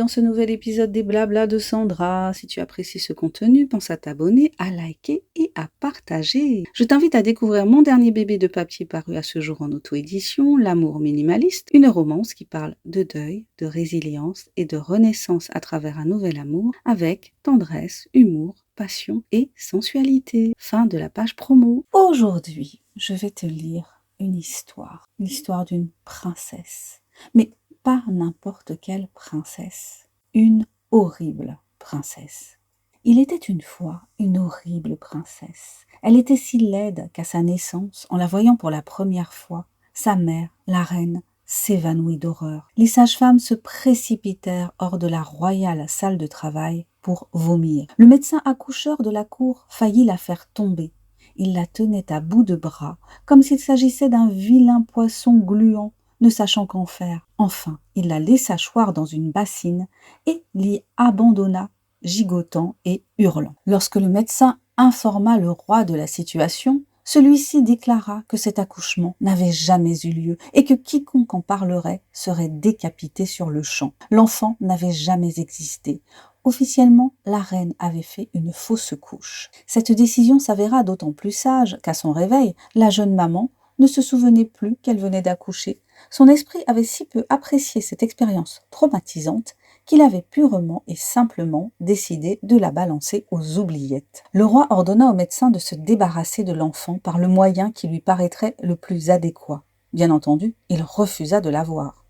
dans ce nouvel épisode des Blabla de Sandra. Si tu apprécies ce contenu, pense à t'abonner, à liker et à partager. Je t'invite à découvrir mon dernier bébé de papier paru à ce jour en auto-édition, L'amour minimaliste, une romance qui parle de deuil, de résilience et de renaissance à travers un nouvel amour avec tendresse, humour, passion et sensualité. Fin de la page promo. Aujourd'hui, je vais te lire l'histoire d'une princesse. Mais pas n'importe quelle princesse, une horrible princesse. Il était une fois une horrible princesse. Elle était si laide qu'à sa naissance, en la voyant pour la première fois, sa mère, la reine, s'évanouit d'horreur. Les sages-femmes se précipitèrent hors de la royale salle de travail pour vomir. Le médecin accoucheur de la cour faillit la faire tomber. Il la tenait à bout de bras, comme s'il s'agissait d'un vilain poisson gluant, ne sachant qu'en faire. Enfin, il la laissa choir dans une bassine et l'y abandonna, gigotant et hurlant. Lorsque le médecin informa le roi de la situation, celui-ci déclara que cet accouchement n'avait jamais eu lieu et que quiconque en parlerait serait décapité sur le champ. L'enfant n'avait jamais existé. Officiellement, la reine avait fait une fausse couche. Cette décision s'avéra d'autant plus sage qu'à son réveil, la jeune maman ne se souvenait plus qu'elle venait d'accoucher. Son esprit avait si peu apprécié cette expérience traumatisante qu'il avait purement et simplement décidé de la balancer aux oubliettes. Le roi ordonna au médecin de se débarrasser de l'enfant par le moyen qui lui paraîtrait le plus adéquat. Bien entendu, il refusa de la voir.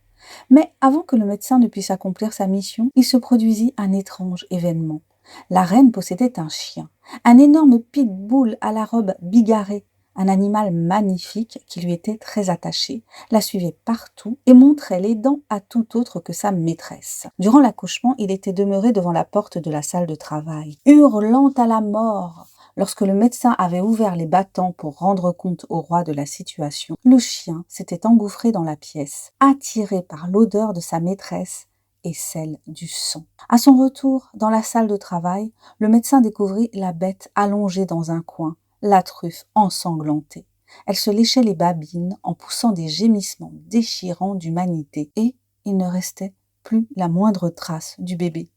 Mais avant que le médecin ne puisse accomplir sa mission, il se produisit un étrange événement. La reine possédait un chien, un énorme pitbull à la robe bigarrée, un animal magnifique qui lui était très attaché, la suivait partout et montrait les dents à tout autre que sa maîtresse. Durant l'accouchement, il était demeuré devant la porte de la salle de travail, hurlant à la mort. Lorsque le médecin avait ouvert les battants pour rendre compte au roi de la situation, le chien s'était engouffré dans la pièce, attiré par l'odeur de sa maîtresse et celle du sang. À son retour dans la salle de travail, le médecin découvrit la bête allongée dans un coin, la truffe ensanglantée. Elle se léchait les babines en poussant des gémissements déchirants d'humanité et il ne restait plus la moindre trace du bébé.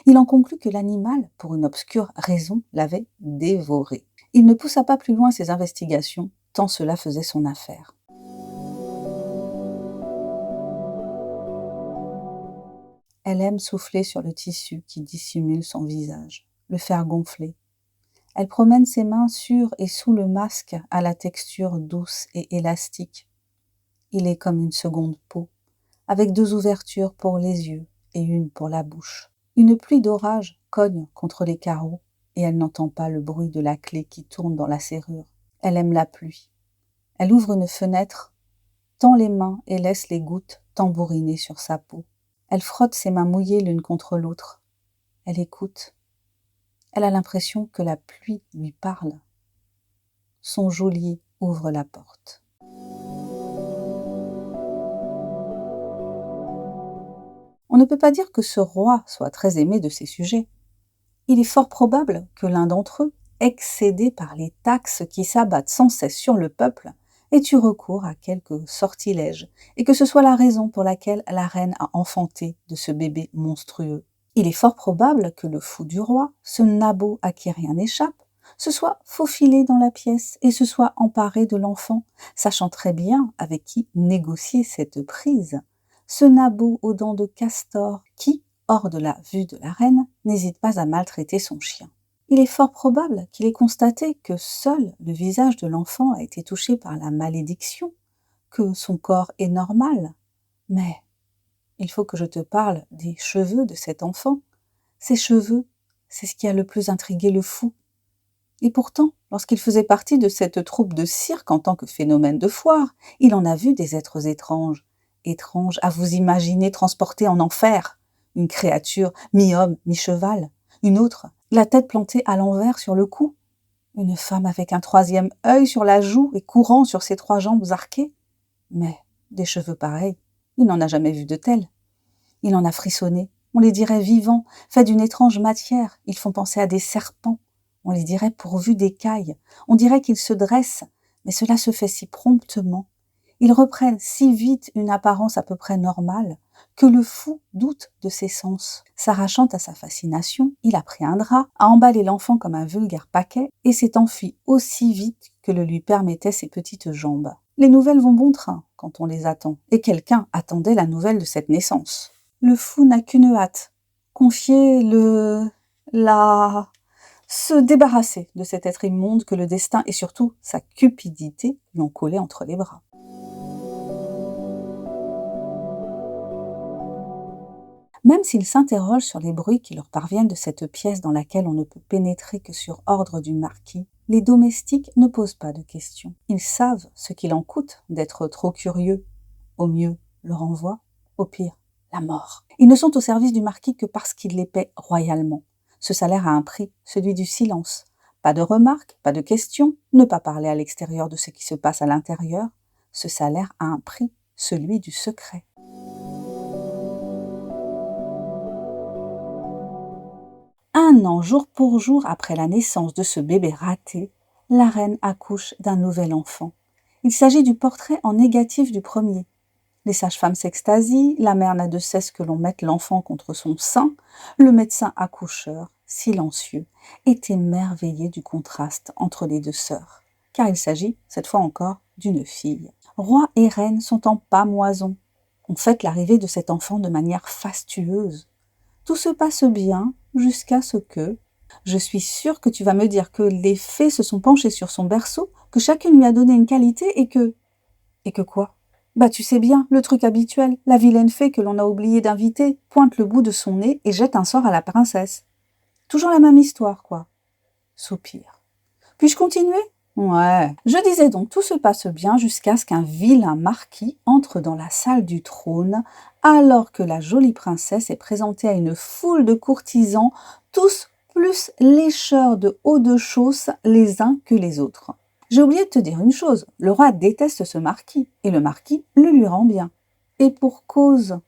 Il en conclut que l'animal, pour une obscure raison, l'avait dévoré. Il ne poussa pas plus loin ses investigations, tant cela faisait son affaire. Elle aime souffler sur le tissu qui dissimule son visage, le faire gonfler. Elle promène ses mains sur et sous le masque à la texture douce et élastique. Il est comme une seconde peau, avec 2 ouvertures pour les yeux et une pour la bouche. Une pluie d'orage cogne contre les carreaux et elle n'entend pas le bruit de la clé qui tourne dans la serrure. Elle aime la pluie. Elle ouvre une fenêtre, tend les mains et laisse les gouttes tambouriner sur sa peau. Elle frotte ses mains mouillées l'une contre l'autre. Elle écoute. Elle a l'impression que la pluie lui parle. Son geôlier ouvre la porte. On ne peut pas dire que ce roi soit très aimé de ses sujets. Il est fort probable que l'un d'entre eux, excédé par les taxes qui s'abattent sans cesse sur le peuple, ait eu recours à quelques sortilèges, et que ce soit la raison pour laquelle la reine a enfanté de ce bébé monstrueux. Il est fort probable que le fou du roi, ce nabot à qui rien n'échappe, se soit faufilé dans la pièce et se soit emparé de l'enfant, sachant très bien avec qui négocier cette prise. Ce nabot aux dents de castor qui, hors de la vue de la reine, n'hésite pas à maltraiter son chien. Il est fort probable qu'il ait constaté que seul le visage de l'enfant a été touché par la malédiction, que son corps est normal. Mais il faut que je te parle des cheveux de cet enfant. Ces cheveux, c'est ce qui a le plus intrigué le fou. Et pourtant, lorsqu'il faisait partie de cette troupe de cirque en tant que phénomène de foire, il en a vu des êtres étranges. Étranges à vous imaginer transportés en enfer. Une créature mi-homme, mi-cheval. Une autre, la tête plantée à l'envers sur le cou. Une femme avec un 3e œil sur la joue et courant sur ses 3 jambes arquées. Mais des cheveux pareils, il n'en a jamais vu de tels. Il en a frissonné. On les dirait vivants, faits d'une étrange matière. Ils font penser à des serpents. On les dirait pourvus d'écailles. On dirait qu'ils se dressent, mais cela se fait si promptement. Ils reprennent si vite une apparence à peu près normale que le fou doute de ses sens. S'arrachant à sa fascination, il a pris un drap, a emballé l'enfant comme un vulgaire paquet et s'est enfui aussi vite que le lui permettaient ses petites jambes. Les nouvelles vont bon train quand on les attend, et quelqu'un attendait la nouvelle de cette naissance. Le fou n'a qu'une hâte, confier se débarrasser de cet être immonde que le destin et surtout sa cupidité lui ont collé entre les bras. Même s'ils s'interrogent sur les bruits qui leur parviennent de cette pièce dans laquelle on ne peut pénétrer que sur ordre du marquis, les domestiques ne posent pas de questions. Ils savent ce qu'il en coûte d'être trop curieux. Au mieux, le renvoi, au pire, la mort. Ils ne sont au service du marquis que parce qu'il les paie royalement. Ce salaire a un prix, celui du silence. Pas de remarques, pas de questions, ne pas parler à l'extérieur de ce qui se passe à l'intérieur. Ce salaire a un prix, celui du secret. Un an jour pour jour après la naissance de ce bébé raté, la reine accouche d'un nouvel enfant. Il s'agit du portrait en négatif du premier. Les sages-femmes s'extasient, la mère n'a de cesse que l'on mette l'enfant contre son sein, le médecin accoucheur, silencieux, est émerveillé du contraste entre les deux sœurs, car il s'agit, cette fois encore, d'une fille. Roi et reine sont en pâmoison. On fête l'arrivée de cet enfant de manière fastueuse. Tout se passe bien jusqu'à ce que... Je suis sûre que tu vas me dire que les fées se sont penchées sur son berceau, que chacune lui a donné une qualité et que... Et que quoi ? Bah tu sais bien, le truc habituel, la vilaine fée que l'on a oublié d'inviter pointe le bout de son nez et jette un sort à la princesse. Toujours la même histoire, quoi. Soupir. Puis-je continuer ? Ouais. Je disais donc, tout se passe bien jusqu'à ce qu'un vilain marquis entre dans la salle du trône, alors que la jolie princesse est présentée à une foule de courtisans, tous plus lécheurs de haut de chausse les uns que les autres. J'ai oublié de te dire une chose, le roi déteste ce marquis, et le marquis le lui rend bien. Et pour cause.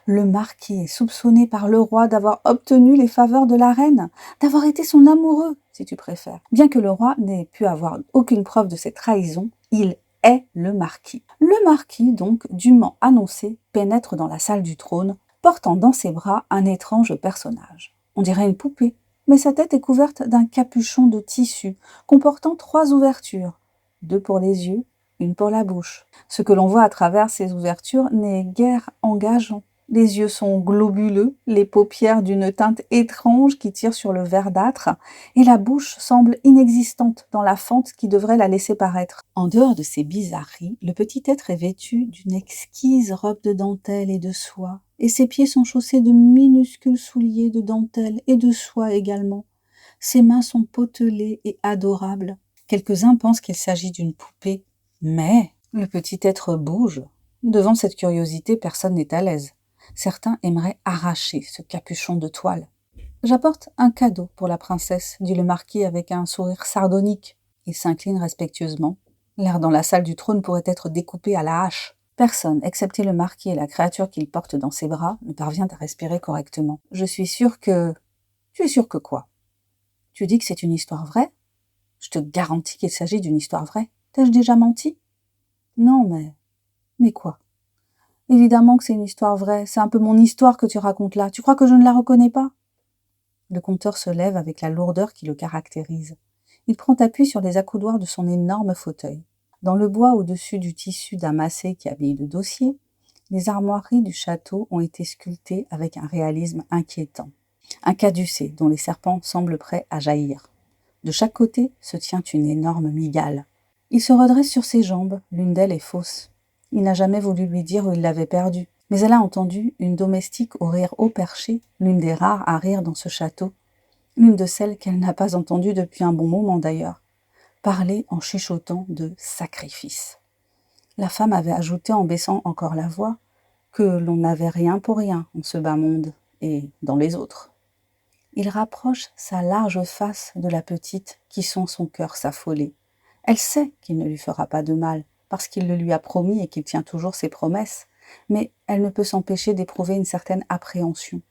Le marquis est soupçonné par le roi d'avoir obtenu les faveurs de la reine, d'avoir été son amoureux, si tu préfères. Bien que le roi n'ait pu avoir aucune preuve de cette trahison, il est le marquis. Le marquis, donc, dûment annoncé, pénètre dans la salle du trône, portant dans ses bras un étrange personnage. On dirait une poupée, mais sa tête est couverte d'un capuchon de tissu, comportant 3 ouvertures, 2 pour les yeux, une pour la bouche. Ce que l'on voit à travers ces ouvertures n'est guère engageant. Les yeux sont globuleux, les paupières d'une teinte étrange qui tire sur le verdâtre, et la bouche semble inexistante dans la fente qui devrait la laisser paraître. En dehors de ces bizarreries, le petit être est vêtu d'une exquise robe de dentelle et de soie, et ses pieds sont chaussés de minuscules souliers de dentelle et de soie également. Ses mains sont potelées et adorables. Quelques-uns pensent qu'il s'agit d'une poupée, mais le petit être bouge. Devant cette curiosité, personne n'est à l'aise. Certains aimeraient arracher ce capuchon de toile. « J'apporte un cadeau pour la princesse, dit le marquis avec un sourire sardonique. Il s'incline respectueusement. L'air dans la salle du trône pourrait être découpé à la hache. Personne, excepté le marquis et la créature qu'il porte dans ses bras, ne parvient à respirer correctement. Je suis sûre que... Tu es sûre que quoi ? Tu dis que c'est une histoire vraie ? Je te garantis qu'il s'agit d'une histoire vraie. T'ai-je déjà menti ? Non, mais... Mais quoi ? Évidemment que c'est une histoire vraie, c'est un peu mon histoire que tu racontes là. Tu crois que je ne la reconnais pas ? Le conteur se lève avec la lourdeur qui le caractérise. Il prend appui sur les accoudoirs de son énorme fauteuil. Dans le bois au-dessus du tissu damassé qui habille le dossier, les armoiries du château ont été sculptées avec un réalisme inquiétant. Un caducée dont les serpents semblent prêts à jaillir. De chaque côté se tient une énorme mygale. Il se redresse sur ses jambes, l'une d'elles est fausse. Il n'a jamais voulu lui dire où il l'avait perdue, mais elle a entendu une domestique au rire haut perché, l'une des rares à rire dans ce château, l'une de celles qu'elle n'a pas entendues depuis un bon moment d'ailleurs, parler en chuchotant de sacrifice. La femme avait ajouté en baissant encore la voix que l'on n'avait rien pour rien en ce bas monde et dans les autres. Il rapproche sa large face de la petite qui sent son cœur s'affoler. Elle sait qu'il ne lui fera pas de mal, parce qu'il le lui a promis et qu'il tient toujours ses promesses, mais elle ne peut s'empêcher d'éprouver une certaine appréhension.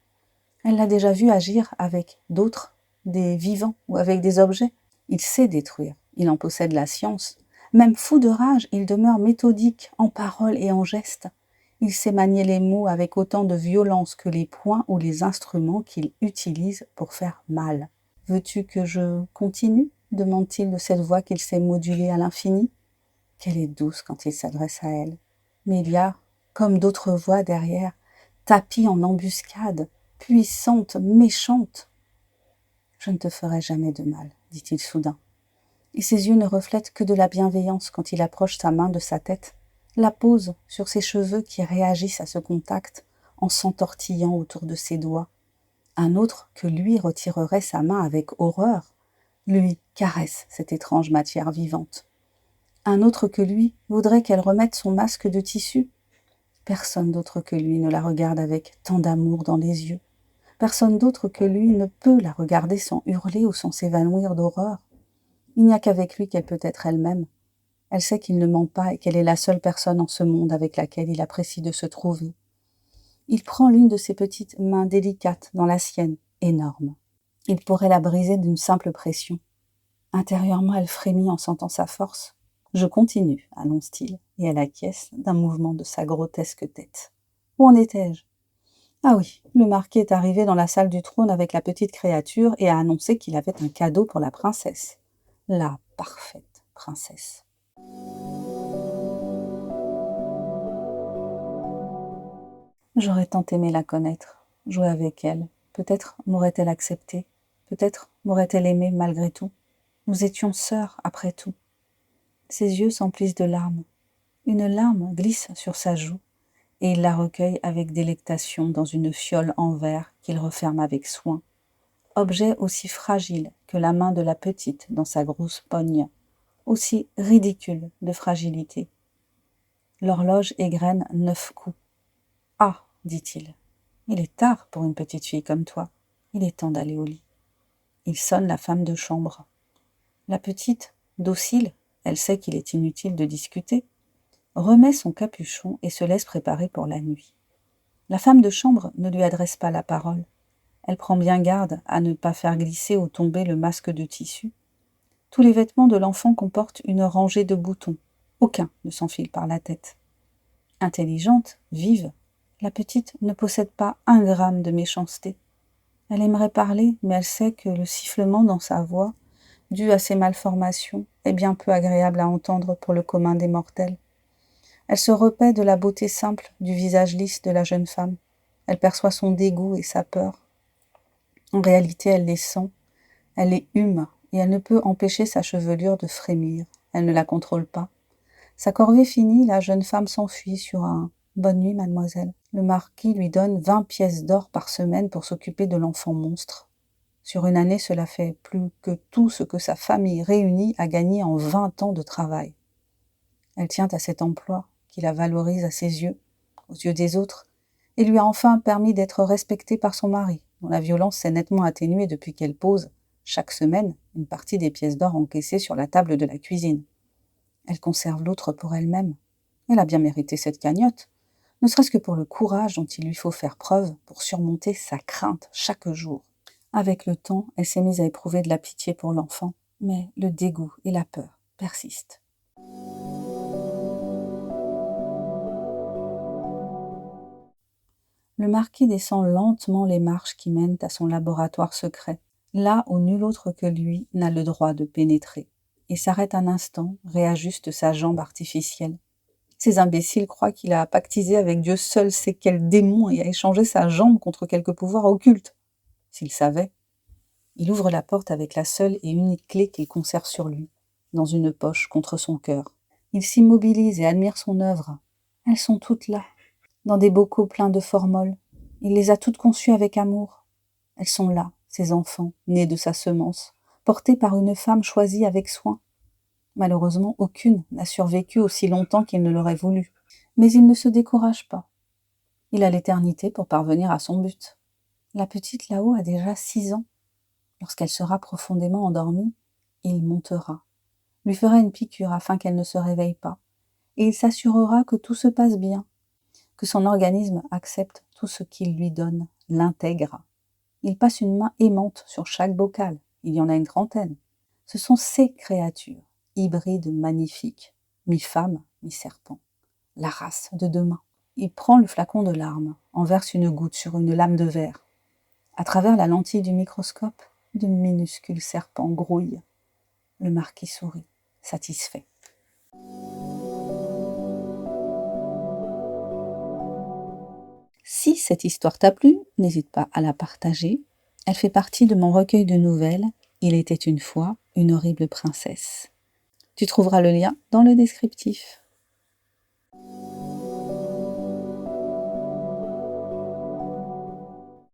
Elle l'a déjà vu agir avec d'autres, des vivants ou avec des objets. Il sait détruire, il en possède la science, Même fou de rage, il demeure méthodique en paroles et en gestes. Il sait manier les mots avec autant de violence que les poings ou les instruments qu'il utilise pour faire mal. « Veux-tu que je continue ?» demande-t-il de cette voix qu'il sait moduler à l'infini. Qu'elle est douce quand il s'adresse à elle. Mais il y a, comme d'autres voix derrière, tapis en embuscade, puissante, méchante. « Je ne te ferai jamais de mal, dit-il soudain. Et ses yeux ne reflètent que de la bienveillance quand il approche sa main de sa tête, la pose sur ses cheveux qui réagissent à ce contact en s'entortillant autour de ses doigts. Un autre que lui retirerait sa main avec horreur, lui caresse cette étrange matière vivante. Un autre que lui voudrait qu'elle remette son masque de tissu. Personne d'autre que lui ne la regarde avec tant d'amour dans les yeux. Personne d'autre que lui ne peut la regarder sans hurler ou sans s'évanouir d'horreur. Il n'y a qu'avec lui qu'elle peut être elle-même. Elle sait qu'il ne ment pas et qu'elle est la seule personne en ce monde avec laquelle il apprécie de se trouver. Il prend l'une de ses petites mains délicates dans la sienne, énorme. Il pourrait la briser d'une simple pression. Intérieurement, elle frémit en sentant sa force. « Je continue, annonce-t-il, et elle acquiesce d'un mouvement de sa grotesque tête. Où en étais-je ? Ah oui, le marquis est arrivé dans la salle du trône avec la petite créature et a annoncé qu'il avait un cadeau pour la princesse. La parfaite princesse. J'aurais tant aimé la connaître, jouer avec elle. Peut-être m'aurait-elle accepté, peut-être m'aurait-elle aimé malgré tout. Nous étions sœurs, après tout. Ses yeux s'emplissent de larmes. Une larme glisse sur sa joue, et il la recueille avec délectation dans une fiole en verre qu'il referme avec soin. Objet aussi fragile que la main de la petite dans sa grosse pogne, aussi ridicule de fragilité. L'horloge égrène 9 coups. « Ah, dit-il, il est tard pour une petite fille comme toi. Il est temps d'aller au lit. » Il sonne la femme de chambre. La petite, docile, elle sait qu'il est inutile de discuter, remet son capuchon et se laisse préparer pour la nuit. La femme de chambre ne lui adresse pas la parole. Elle prend bien garde à ne pas faire glisser ou tomber le masque de tissu. Tous les vêtements de l'enfant comportent une rangée de boutons. Aucun ne s'enfile par la tête. Intelligente, vive, la petite ne possède pas 1 gramme de méchanceté. Elle aimerait parler, mais elle sait que le sifflement dans sa voix, dû à ses malformations, est bien peu agréable à entendre pour le commun des mortels. Elle se repaît de la beauté simple du visage lisse de la jeune femme. Elle perçoit son dégoût et sa peur. En réalité, elle les sent, elle les hume, et elle ne peut empêcher sa chevelure de frémir. Elle ne la contrôle pas. Sa corvée finie, la jeune femme s'enfuit sur un « Bonne nuit, mademoiselle ». Le marquis lui donne 20 pièces d'or par semaine pour s'occuper de l'enfant monstre. Sur une année, cela fait plus que tout ce que sa famille réunie a gagné en 20 ans de travail. Elle tient à cet emploi qui la valorise à ses yeux, aux yeux des autres, et lui a enfin permis d'être respectée par son mari, dont la violence s'est nettement atténuée depuis qu'elle pose, chaque semaine, une partie des pièces d'or encaissées sur la table de la cuisine. Elle conserve l'autre pour elle-même. Elle a bien mérité cette cagnotte, ne serait-ce que pour le courage dont il lui faut faire preuve pour surmonter sa crainte chaque jour. Avec le temps, elle s'est mise à éprouver de la pitié pour l'enfant, mais le dégoût et la peur persistent. Le marquis descend lentement les marches qui mènent à son laboratoire secret, là où nul autre que lui n'a le droit de pénétrer. Il s'arrête un instant, réajuste sa jambe artificielle. Ces imbéciles croient qu'il a pactisé avec Dieu seul sait quel démon et a échangé sa jambe contre quelque pouvoir occulte. S'il savait. Il ouvre la porte avec la seule et unique clé qu'il conserve sur lui, dans une poche contre son cœur. Il s'immobilise et admire son œuvre. Elles sont toutes là, dans des bocaux pleins de formol. Il les a toutes conçues avec amour. Elles sont là, ses enfants, nés de sa semence, portés par une femme choisie avec soin. Malheureusement, aucune n'a survécu aussi longtemps qu'il ne l'aurait voulu. Mais il ne se décourage pas. Il a l'éternité pour parvenir à son but. La petite là-haut a déjà 6 ans. Lorsqu'elle sera profondément endormie, il montera, lui fera une piqûre afin qu'elle ne se réveille pas, et il s'assurera que tout se passe bien, que son organisme accepte tout ce qu'il lui donne, l'intègre. Il passe une main aimante sur chaque bocal, il y en a une 30aine. Ce sont ses créatures. hybride magnifique, mi-femme, mi-serpent, la race de demain. Il prend le flacon de larmes, en verse une goutte sur une lame de verre. À travers la lentille du microscope, de minuscules serpents grouillent. Le marquis sourit, satisfait. Si cette histoire t'a plu, n'hésite pas à la partager. Elle fait partie de mon recueil de nouvelles « Il était une fois une horrible princesse ». Tu trouveras le lien dans le descriptif.